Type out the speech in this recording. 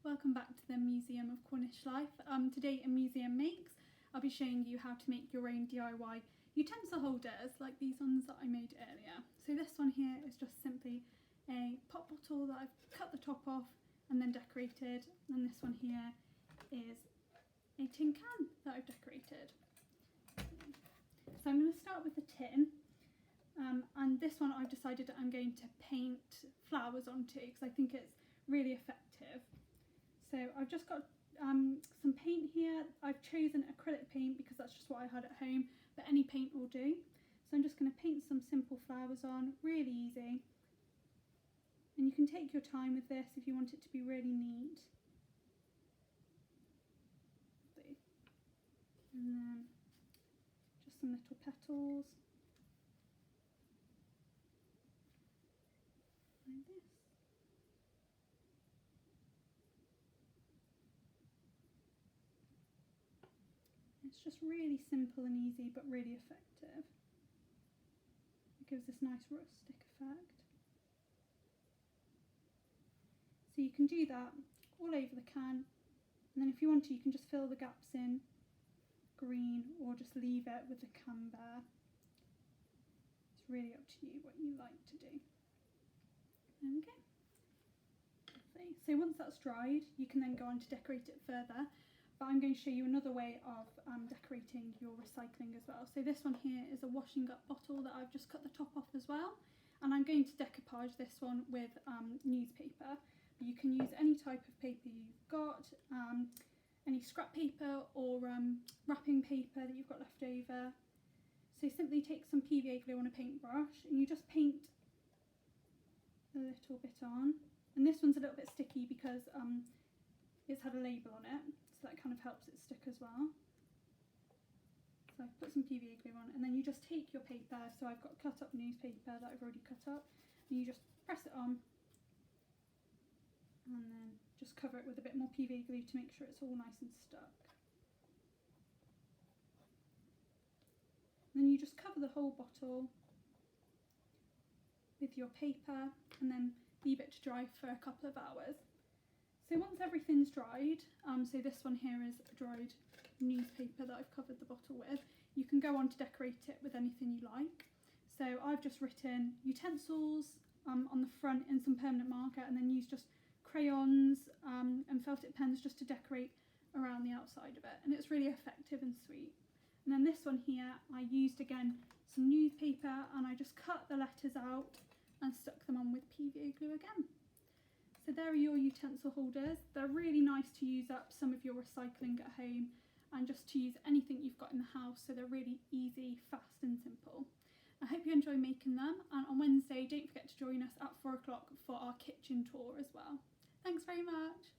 welcome back to the Museum of Cornish Life. Today in Museum Makes, I'll be showing you how to make your own DIY utensil holders like these ones that I made earlier. So this one here is just simply a pop bottle that I've cut the top off and then decorated, and this one here is a tin can that I've decorated. So I'm going to start with the tin. And this one I've decided that I'm going to paint flowers onto because I think it's really effective. So I've just got some paint here. I've chosen acrylic paint because that's just what I had at home, but any paint will do. So I'm just going to paint some simple flowers on, really easy. And you can take your time with this if you want it to be really neat. And then just some little petals. Like this. It's just really simple and easy but really effective. It gives this nice rustic effect. So you can do that all over the can, and then if you want to you can just fill the gaps in green or just leave it with the can bare. It's really up to you what you like to do. There we go. Lovely. So once that's dried, you can then go on to decorate it further. But I'm going to show you another way of decorating your recycling as well. So this one here is a washing up bottle that I've just cut the top off as well. And I'm going to decoupage this one with newspaper. But you can use any type of paper you've got, any scrap paper or wrapping paper that you've got left over. So simply take some PVA glue on a paintbrush and you just paint a little bit on, and this one's a little bit sticky because it's had a label on it, so that kind of helps it stick as well. So I've put some PVA glue on, and then you just take your paper, so I've got cut up newspaper that I've already cut up, and you just press it on and then just cover it with a bit more PVA glue to make sure it's all nice and stuck. And then you just cover the whole bottle with your paper and then leave it to dry for a couple of hours. So once everything's dried, so this one here is a dried newspaper that I've covered the bottle with, you can go on to decorate it with anything you like. So I've just written utensils on the front in some permanent marker, and then used just crayons and felt tip pens just to decorate around the outside of it, and it's really effective and sweet. And then this one here, I used again some newspaper and I just cut the letters out and stuck them on with PVA glue again. So there are your utensil holders. They're really nice to use up some of your recycling at home and just to use anything you've got in the house, so they're really easy, fast and simple. I hope you enjoy making them, and on Wednesday don't forget to join us at 4 o'clock for our kitchen tour as well. Thanks very much.